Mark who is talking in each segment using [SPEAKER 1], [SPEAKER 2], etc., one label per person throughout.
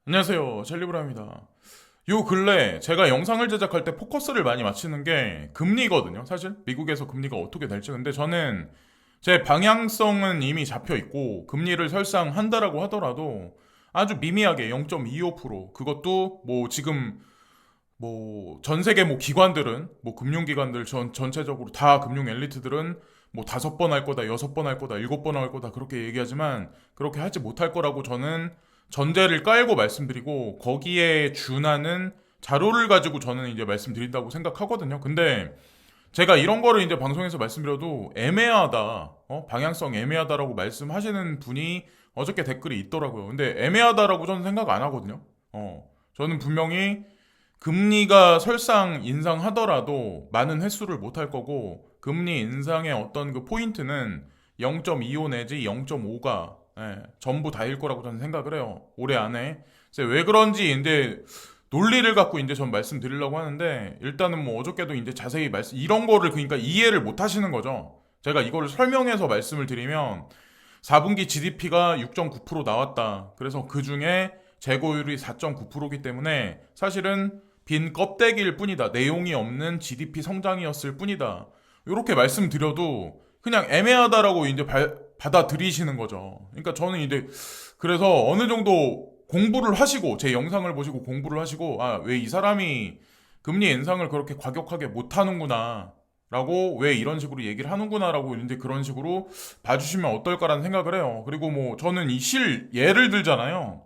[SPEAKER 1] 안녕하세요. 젤리브라입니다. 요 근래 제가 영상을 제작할 때 포커스를 많이 맞추는 게 금리거든요. 사실 미국에서 금리가 어떻게 될지. 근데 저는 제 방향성은 이미 잡혀 있고 금리를 설상한다라고 하더라도 아주 미미하게 0.25% 그것도 뭐 지금 뭐 전 세계 뭐 기관들은 뭐 금융기관들 전체적으로 다 금융 엘리트들은 뭐 5번 할 거다, 6번 할 거다, 7번 할 거다 그렇게 얘기하지만 그렇게 하지 못할 거라고 저는 전제를 깔고 말씀드리고 거기에 준하는 자료를 가지고 저는 이제 말씀드린다고 생각하거든요. 근데 제가 이런 거를 이제 방송에서 말씀드려도 애매하다, 방향성 애매하다라고 말씀하시는 분이 어저께 댓글이 있더라고요. 근데 애매하다라고 저는 생각 안 하거든요. 저는 분명히 금리가 설상 인상하더라도 많은 횟수를 못 할 거고 금리 인상의 어떤 그 포인트는 0.25 내지 0.5가 전부 다일 거라고 저는 생각을 해요. 올해 안에. 그래서 왜 그런지 이제 논리를 갖고 이제 전 말씀드리려고 하는데 일단은 뭐 어저께도 이제 자세히 말씀 이런 거를 그러니까 이해를 못 하시는 거죠. 제가 이거를 설명해서 말씀을 드리면 4분기 GDP가 6.9% 나왔다. 그래서 그 중에 재고율이 4.9%이기 때문에 사실은 빈 껍데기일 뿐이다. 내용이 없는 GDP 성장이었을 뿐이다. 이렇게 말씀드려도 그냥 애매하다라고 이제 받아들이시는 거죠. 그러니까 저는 이제 그래서 어느 정도 공부를 하시고 제 영상을 보시고 공부를 하시고 아, 왜 이 사람이 금리 인상을 그렇게 과격하게 못 하는구나. 라고 왜 이런 식으로 얘기를 하는구나라고 이제 그런 식으로 봐주시면 어떨까라는 생각을 해요. 그리고 뭐 저는 이 예를 들잖아요.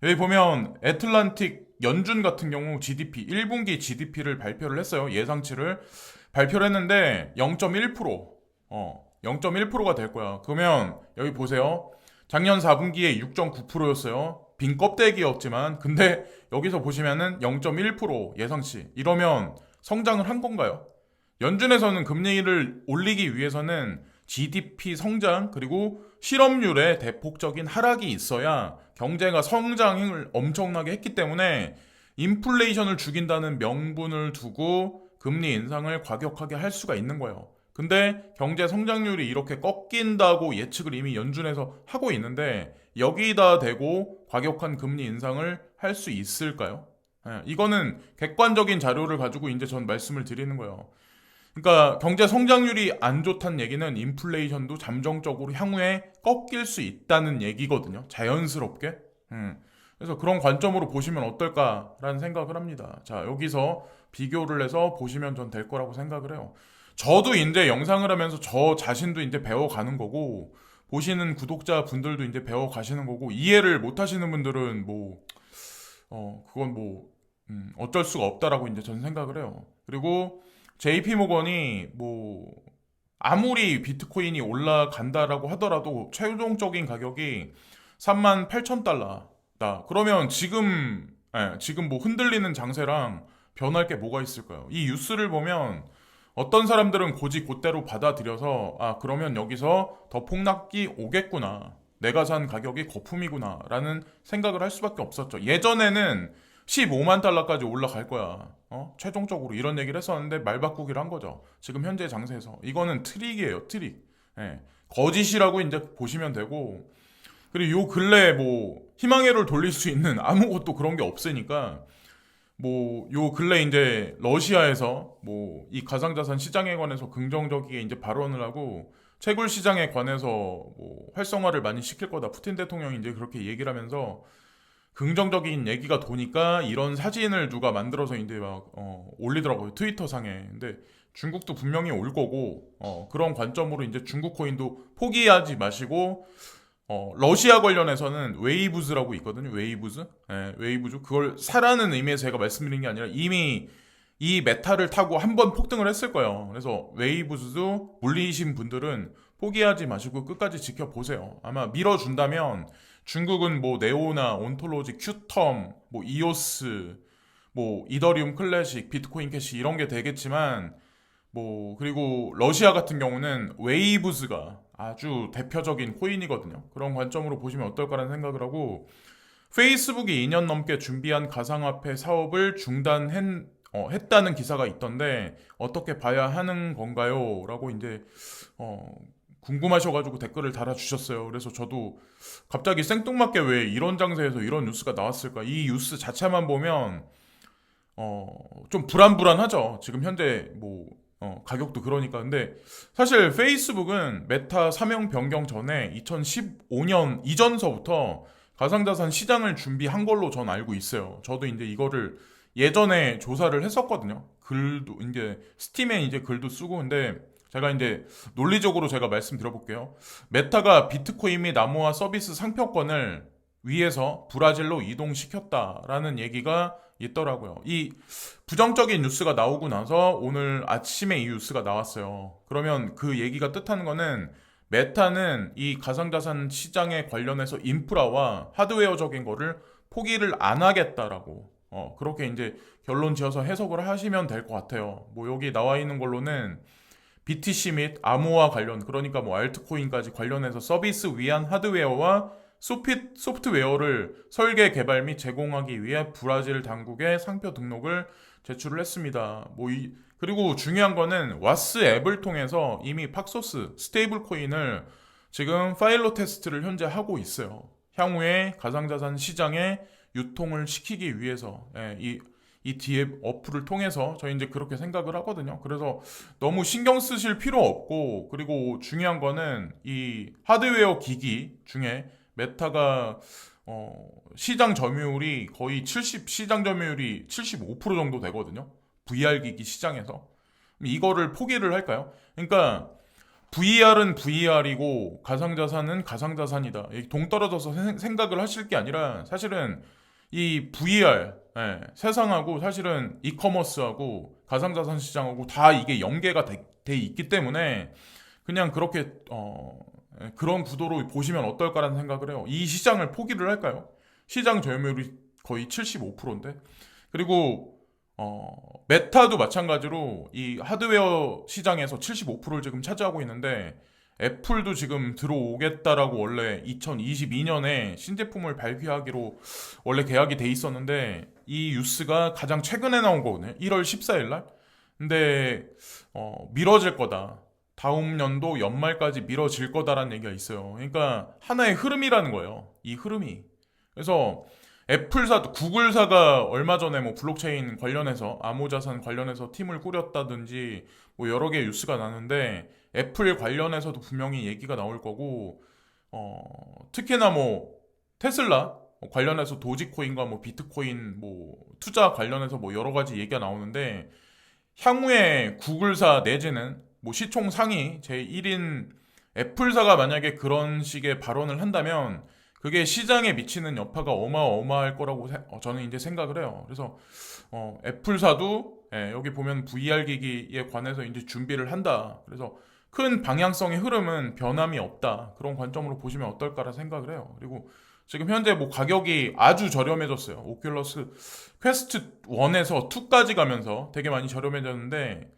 [SPEAKER 1] 여기 보면 애틀란틱 연준 같은 경우 GDP 1분기 GDP를 발표를 했어요. 예상치를 발표를 했는데 0.1% 0.1%가 될 거야. 그러면 여기 보세요. 작년 4분기에 6.9%였어요. 빈 껍데기였지만 근데 여기서 보시면은 0.1% 예상치. 이러면 성장을 한 건가요? 연준에서는 금리를 올리기 위해서는 GDP 성장 그리고 실업률의 대폭적인 하락이 있어야 경제가 성장을 엄청나게 했기 때문에 인플레이션을 죽인다는 명분을 두고 금리 인상을 과격하게 할 수가 있는 거예요. 근데 경제 성장률이 이렇게 꺾인다고 예측을 이미 연준에서 하고 있는데 여기다 대고 과격한 금리 인상을 할 수 있을까요? 이거는 객관적인 자료를 가지고 이제 전 말씀을 드리는 거예요. 그러니까 경제 성장률이 안 좋다는 얘기는 인플레이션도 잠정적으로 향후에 꺾일 수 있다는 얘기거든요. 자연스럽게. 그래서 그런 관점으로 보시면 어떨까라는 생각을 합니다. 자, 여기서 비교를 해서 보시면 전 될 거라고 생각을 해요. 저도 이제 영상을 하면서 저 자신도 이제 배워가는 거고, 보시는 구독자 분들도 이제 배워가시는 거고, 이해를 못 하시는 분들은 뭐, 그건 뭐, 어쩔 수가 없다라고 이제 저는 생각을 해요. 그리고 JP 모건이 뭐 아무리 비트코인이 올라간다라고 하더라도 최종적인 가격이 3만 8천 달러다. 그러면 지금 뭐 흔들리는 장세랑 변할 게 뭐가 있을까요? 이 뉴스를 보면 어떤 사람들은 곧대로 받아들여서 아 그러면 여기서 더 폭락이 오겠구나. 내가 산 가격이 거품이구나라는 생각을 할 수밖에 없었죠. 예전에는 15만 달러까지 올라갈 거야. 최종적으로 이런 얘기를 했었는데 말 바꾸기를 한 거죠. 지금 현재 장세에서 이거는 트릭이에요, 트릭. 예. 거짓이라고 이제 보시면 되고 그리고 요 근래 뭐 희망회로를 돌릴 수 있는 아무것도 그런 게 없으니까 뭐 요 근래 이제 러시아에서 뭐 이 가상자산 시장에 관해서 긍정적이게 이제 발언을 하고 채굴 시장에 관해서 뭐 활성화를 많이 시킬 거다. 푸틴 대통령이 이제 그렇게 얘기를 하면서 긍정적인 얘기가 도니까 이런 사진을 누가 만들어서 이제 막 올리더라고요. 트위터 상에. 근데 중국도 분명히 올 거고 그런 관점으로 이제 중국 코인도 포기하지 마시고 러시아 관련해서는 웨이브즈라고 있거든요. 웨이브즈. 예, 웨이브즈. 그걸 사라는 의미에서 제가 말씀드린 게 아니라 이미 이 메타를 타고 한 번 폭등을 했을 거예요. 그래서 웨이브즈도 물리신 분들은 포기하지 마시고 끝까지 지켜보세요. 아마 밀어준다면 중국은 뭐 네오나 온톨로지, 큐텀, 뭐 이오스, 뭐 이더리움 클래식, 비트코인 캐시 이런 게 되겠지만 뭐 그리고 러시아 같은 경우는 웨이브즈가 아주 대표적인 코인이거든요. 그런 관점으로 보시면 어떨까라는 생각을 하고 페이스북이 2년 넘게 준비한 가상화폐 사업을 했다는 기사가 있던데 어떻게 봐야 하는 건가요? 라고 이제 어, 궁금하셔가지고 댓글을 달아주셨어요. 그래서 저도 갑자기 생뚱맞게 왜 이런 장세에서 이런 뉴스가 나왔을까? 이 뉴스 자체만 보면 좀 불안불안하죠. 지금 현재 뭐 가격도 그러니까. 근데 사실 페이스북은 메타 사명 변경 전에 2015년 이전서부터 가상자산 시장을 준비한 걸로 전 알고 있어요. 저도 이제 이거를 예전에 조사를 했었거든요. 글도 이제 스팀에 이제 글도 쓰고. 근데 제가 이제 논리적으로 제가 말씀드려볼게요. 메타가 비트코인 및 암호화 서비스 상표권을 위에서 브라질로 이동시켰다라는 얘기가 있더라고요. 이 부정적인 뉴스가 나오고 나서 오늘 아침에 이 뉴스가 나왔어요. 그러면 그 얘기가 뜻하는 거는 메타는 이 가상자산 시장에 관련해서 인프라와 하드웨어적인 거를 포기를 안 하겠다라고 그렇게 이제 결론 지어서 해석을 하시면 될 것 같아요. 뭐 여기 나와 있는 걸로는 BTC 및 암호화 관련, 그러니까 뭐 알트코인까지 관련해서 서비스 위한 하드웨어와 소프트웨어를 설계 개발 및 제공하기 위해 브라질 당국에 상표 등록을 제출을 했습니다. 그리고 중요한 거는 와스 앱을 통해서 이미 팍소스 스테이블 코인을 지금 파일럿 테스트를 현재 하고 있어요. 향후에 가상자산 시장에 유통을 시키기 위해서 이 뒤에 어플을 통해서 저희 이제 그렇게 생각을 하거든요. 그래서 너무 신경 쓰실 필요 없고, 그리고 중요한 거는 이 하드웨어 기기 중에 메타가 시장 점유율이 거의 시장 점유율이 75% 정도 되거든요. VR 기기 시장에서. 이거를 포기를 할까요? 그러니까 VR은 VR이고 가상자산은 가상자산이다. 동떨어져서 생각을 하실 게 아니라 사실은 이 VR 세상하고 사실은 이커머스하고 가상자산 시장하고 다 이게 연계가 돼 있기 때문에 그냥 그렇게 그런 구도로 보시면 어떨까라는 생각을 해요. 이 시장을 포기를 할까요? 시장 점유율이 거의 75%인데. 그리고 메타도 마찬가지로 이 하드웨어 시장에서 75%를 지금 차지하고 있는데, 애플도 지금 들어오겠다라고 원래 2022년에 신제품을 발표하기로 원래 계약이 돼 있었는데, 이 뉴스가 가장 최근에 나온 거거든요. 1월 14일 날. 근데 미뤄질 거다. 다음 연도 연말까지 미뤄질 거다라는 얘기가 있어요. 그러니까 하나의 흐름이라는 거예요. 이 흐름이. 그래서 애플사도 구글사가 얼마 전에 뭐 블록체인 관련해서 암호자산 관련해서 팀을 꾸렸다든지 뭐 여러 개의 뉴스가 나는데, 애플 관련해서도 분명히 얘기가 나올 거고, 특히나 뭐 테슬라 관련해서 도지코인과 뭐 비트코인 뭐 투자 관련해서 뭐 여러 가지 얘기가 나오는데, 향후에 구글사 내지는 뭐 시총 상위 제1인 애플사가 만약에 그런 식의 발언을 한다면 그게 시장에 미치는 여파가 어마어마할 거라고 저는 이제 생각을 해요. 그래서 애플사도 여기 보면 VR 기기에 관해서 이제 준비를 한다. 그래서 큰 방향성의 흐름은 변함이 없다. 그런 관점으로 보시면 어떨까라 생각을 해요. 그리고 지금 현재 뭐 가격이 아주 저렴해졌어요. 오큘러스 퀘스트 1에서 2까지 가면서 되게 많이 저렴해졌는데,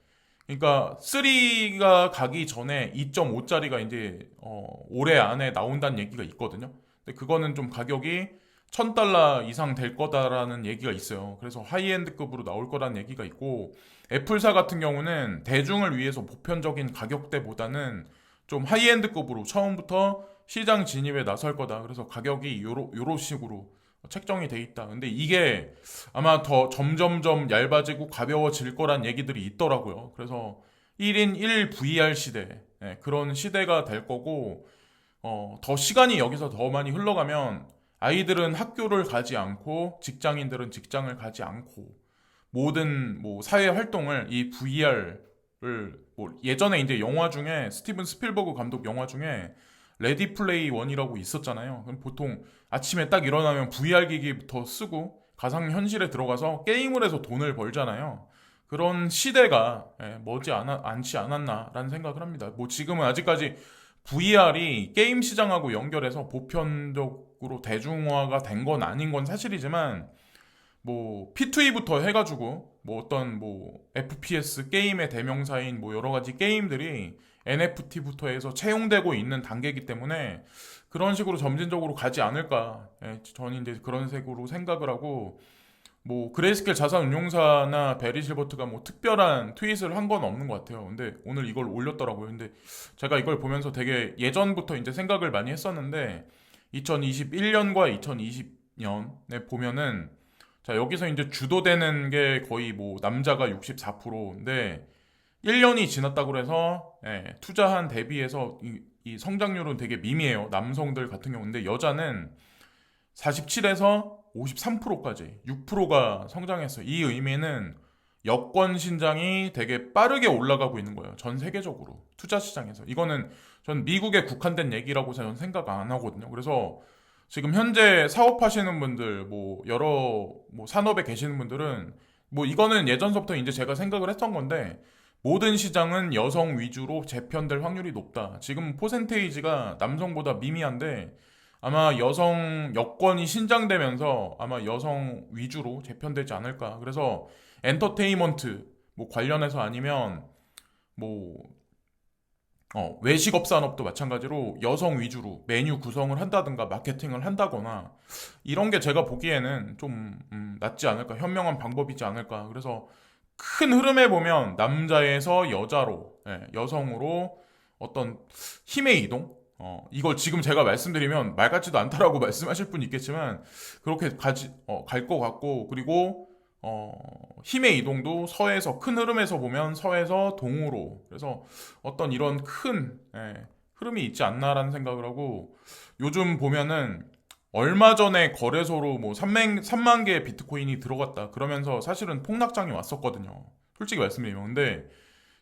[SPEAKER 1] 그러니까 3가 가기 전에 2.5짜리가 이제 올해 안에 나온다는 얘기가 있거든요. 근데 그거는 좀 가격이 $1,000 이상 될 거다라는 얘기가 있어요. 그래서 하이엔드급으로 나올 거라는 얘기가 있고, 애플사 같은 경우는 대중을 위해서 보편적인 가격대보다는 좀 하이엔드급으로 처음부터 시장 진입에 나설 거다. 그래서 가격이 요런 식으로 책정이 돼 있다. 근데 이게 아마 더 점점점 얇아지고 가벼워질 거란 얘기들이 있더라고요. 그래서 1인 1 VR 시대, 그런 시대가 될 거고, 더 시간이 여기서 더 많이 흘러가면 아이들은 학교를 가지 않고 직장인들은 직장을 가지 않고 모든 뭐 사회 활동을 이 VR을 뭐 예전에 이제 영화 중에 스티븐 스필버그 감독 영화 중에 레디 플레이 원이라고 있었잖아요. 그럼 보통 아침에 딱 일어나면 VR 기기부터 쓰고 가상 현실에 들어가서 게임을 해서 돈을 벌잖아요. 그런 시대가 않지 않았나라는 생각을 합니다. 뭐 지금은 아직까지 VR이 게임 시장하고 연결해서 보편적으로 대중화가 된 건 아닌 건 사실이지만, 뭐 P2E부터 해가지고 뭐 어떤 뭐 FPS 게임의 대명사인 뭐 여러 가지 게임들이 NFT부터 해서 채용되고 있는 단계이기 때문에 그런 식으로 점진적으로 가지 않을까. 저는 이제 그런 식으로 생각을 하고, 뭐 그레이스케일 자산운용사나 베리 실버트가 뭐 특별한 트윗을 한 건 없는 것 같아요. 근데 오늘 이걸 올렸더라고요. 근데 제가 이걸 보면서 되게 예전부터 이제 생각을 많이 했었는데 2021년과 2020년에 보면은 자 여기서 이제 주도되는 게 거의 뭐 남자가 64%인데 1년이 지났다고 해서 투자한 대비해서 이 성장률은 되게 미미해요. 남성들 같은 경우인데 여자는 47에서 53%까지 6%가 성장했어요. 이 의미는 여권 신장이 되게 빠르게 올라가고 있는 거예요. 전 세계적으로 투자 시장에서. 이거는 전 미국에 국한된 얘기라고 저는 생각 안 하거든요. 그래서 지금 현재 사업하시는 분들, 뭐 여러 뭐 산업에 계시는 분들은 뭐 이거는 예전서부터 이제 제가 생각을 했던 건데 모든 시장은 여성 위주로 재편될 확률이 높다. 지금 퍼센테이지가 남성보다 미미한데 아마 여성 여권이 신장되면서 아마 여성 위주로 재편되지 않을까. 그래서 엔터테인먼트 뭐 관련해서 아니면 뭐 외식업 산업도 마찬가지로 여성 위주로 메뉴 구성을 한다든가 마케팅을 한다거나 이런 게 제가 보기에는 좀 낫지 않을까. 현명한 방법이지 않을까. 그래서 큰 흐름에 보면 남자에서 여자로 여성으로 어떤 힘의 이동 이걸 지금 제가 말씀드리면 말 같지도 않다라고 말씀하실 분 있겠지만 그렇게 갈 것 같고 그리고 힘의 이동도 서에서 큰 흐름에서 보면 서에서 동으로 그래서 어떤 이런 큰 흐름이 있지 않나라는 생각을 하고 요즘 보면은 얼마 전에 거래소로 뭐 3만 개의 비트코인이 들어갔다 그러면서 사실은 폭락장이 왔었거든요. 솔직히 말씀드리면 근데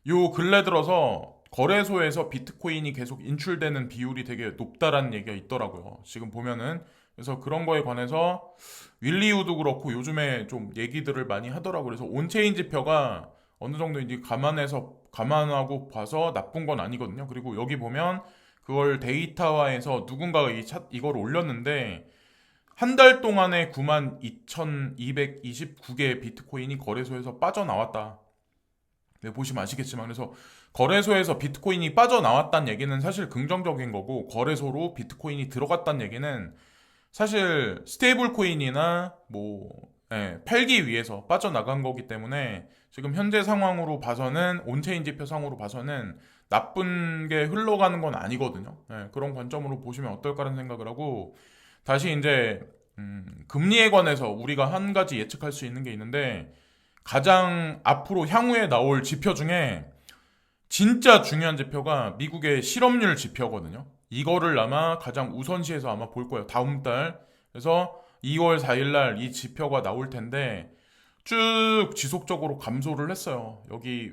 [SPEAKER 1] 요 근래 들어서 거래소에서 비트코인이 계속 인출되는 비율이 되게 높다라는 얘기가 있더라고요. 지금 보면은 그래서 그런 거에 관해서 윌리우도 그렇고 요즘에 좀 얘기들을 많이 하더라고요. 그래서 온체인 지표가 어느 정도 이제 감안하고 봐서 나쁜 건 아니거든요. 그리고 여기 보면 그걸 데이터화해서 누군가가 이걸 올렸는데 한 달 동안에 92,229개의 비트코인이 거래소에서 빠져나왔다. 네, 보시면 아시겠지만 그래서 거래소에서 비트코인이 빠져나왔다는 얘기는 사실 긍정적인 거고 거래소로 비트코인이 들어갔다는 얘기는 사실 스테이블 코인이나 뭐 팔기 위해서 빠져나간 거기 때문에 지금 현재 상황으로 봐서는 온체인 지표 상으로 봐서는 나쁜 게 흘러가는 건 아니거든요. 그런 관점으로 보시면 어떨까라는 생각을 하고 다시 이제 금리에 관해서 우리가 한 가지 예측할 수 있는 게 있는데 가장 앞으로 향후에 나올 지표 중에 진짜 중요한 지표가 미국의 실업률 지표거든요. 이거를 아마 가장 우선시해서 아마 볼 거예요. 다음 달. 그래서 2월 4일 날 이 지표가 나올 텐데 쭉 지속적으로 감소를 했어요. 여기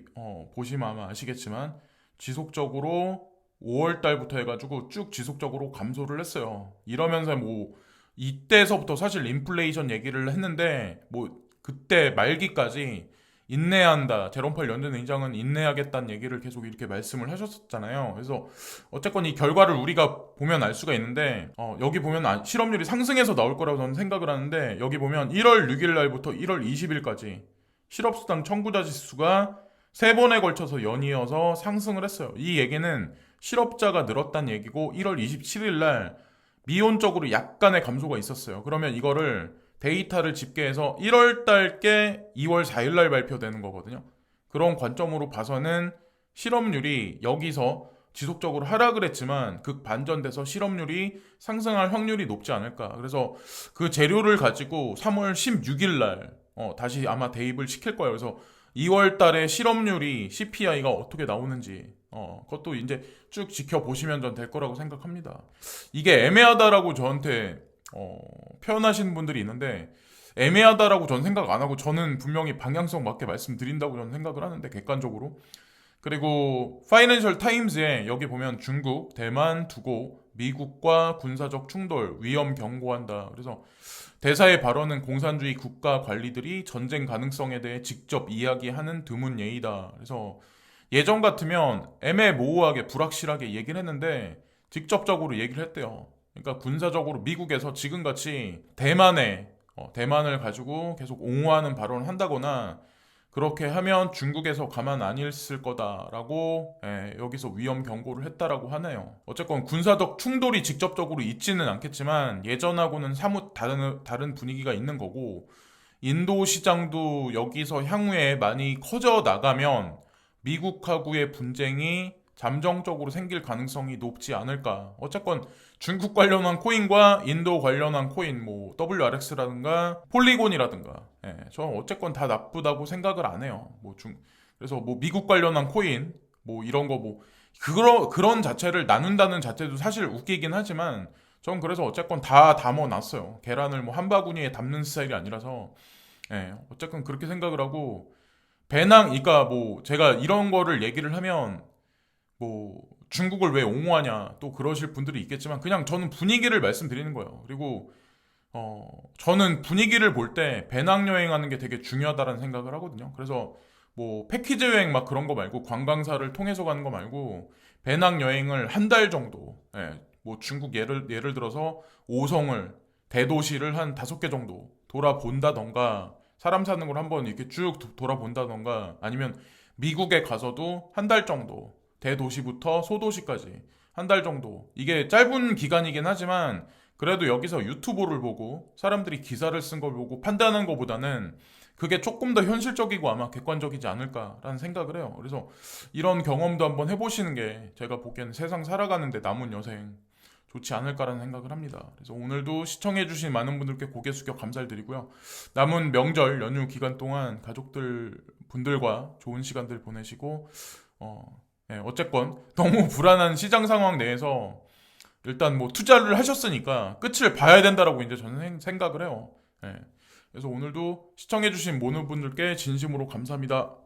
[SPEAKER 1] 보시면 아마 아시겠지만 지속적으로 5월 달부터 해가지고 쭉 지속적으로 감소를 했어요. 이러면서 뭐 이때서부터 사실 인플레이션 얘기를 했는데 뭐 그때 말기까지 인내한다. 제롬 펄 연준 의장은 인내하겠다는 얘기를 계속 이렇게 말씀을 하셨었잖아요. 그래서 어쨌건 이 결과를 우리가 보면 알 수가 있는데 여기 보면 실업률이 상승해서 나올 거라고 저는 생각을 하는데 여기 보면 1월 6일 날부터 1월 20일까지 실업수당 청구자 지수가 세 번에 걸쳐서 연이어서 상승을 했어요. 이 얘기는 실업자가 늘었다는 얘기고 1월 27일 날 미온적으로 약간의 감소가 있었어요. 그러면 이거를 데이터를 집계해서 1월 달께 2월 4일 날 발표되는 거거든요. 그런 관점으로 봐서는 실업률이 여기서 지속적으로 하락을 했지만 극반전돼서 실업률이 상승할 확률이 높지 않을까. 그래서 그 재료를 가지고 3월 16일 날 다시 아마 대입을 시킬 거예요. 그래서 2월 달에 실업률이 CPI가 어떻게 나오는지 그것도 이제 쭉 지켜보시면 전 될 거라고 생각합니다. 이게 애매하다라고 저한테 표현하시는 분들이 있는데 애매하다라고 전 생각 안 하고 저는 분명히 방향성 맞게 말씀드린다고 저는 생각을 하는데 객관적으로 그리고 파이낸셜 타임즈에 여기 보면 중국, 대만 두고 미국과 군사적 충돌 위험 경고한다. 그래서 대사의 발언은 공산주의 국가 관리들이 전쟁 가능성에 대해 직접 이야기하는 드문 예의다. 그래서 예전 같으면 애매모호하게 불확실하게 얘기를 했는데 직접적으로 얘기를 했대요. 그러니까 군사적으로 미국에서 지금같이 대만을 가지고 계속 옹호하는 발언을 한다거나 그렇게 하면 중국에서 가만 안 있을 거다라고 여기서 위험 경고를 했다라고 하네요. 어쨌건 군사적 충돌이 직접적으로 있지는 않겠지만 예전하고는 사뭇 다른 분위기가 있는 거고 인도 시장도 여기서 향후에 많이 커져 나가면 미국하고의 분쟁이 잠정적으로 생길 가능성이 높지 않을까. 어쨌건 중국 관련한 코인과 인도 관련한 코인, 뭐 WRX라든가 폴리곤이라든가, 저는 어쨌건 다 나쁘다고 생각을 안 해요. 그래서 뭐 미국 관련한 코인, 뭐 이런 거 뭐 그런 자체를 나눈다는 자체도 사실 웃기긴 하지만 전 그래서 어쨌건 다 담아놨어요. 계란을 뭐 한 바구니에 담는 스타일이 아니라서 어쨌건 그렇게 생각을 하고 그러니까 뭐 제가 이런 거를 얘기를 하면 뭐 중국을 왜 옹호하냐 또 그러실 분들이 있겠지만 그냥 저는 분위기를 말씀드리는 거예요. 그리고 저는 분위기를 볼 때 배낭여행하는 게 되게 중요하다는 생각을 하거든요. 그래서 뭐 패키지 여행 막 그런 거 말고 관광사를 통해서 가는 거 말고 배낭여행을 한 달 정도, 뭐 중국 예를 들어서 오성을 대도시를 한 5개 정도 돌아본다던가 사람 사는 걸 한번 이렇게 쭉 돌아본다던가 아니면 미국에 가서도 한 달 정도 대도시부터 소도시까지 한 달 정도 이게 짧은 기간이긴 하지만 그래도 여기서 유튜브를 보고 사람들이 기사를 쓴 걸 보고 판단하는 것보다는 그게 조금 더 현실적이고 아마 객관적이지 않을까라는 생각을 해요. 그래서 이런 경험도 한번 해보시는 게 제가 보기에는 세상 살아가는데 남은 여생 좋지 않을까라는 생각을 합니다. 그래서 오늘도 시청해주신 많은 분들께 고개 숙여 감사를 드리고요. 남은 명절 연휴 기간 동안 분들과 좋은 시간들 보내시고 어쨌건 너무 불안한 시장 상황 내에서 일단 뭐 투자를 하셨으니까 끝을 봐야 된다라고 이제 저는 생각을 해요. 그래서 오늘도 시청해주신 모든 분들께 진심으로 감사합니다.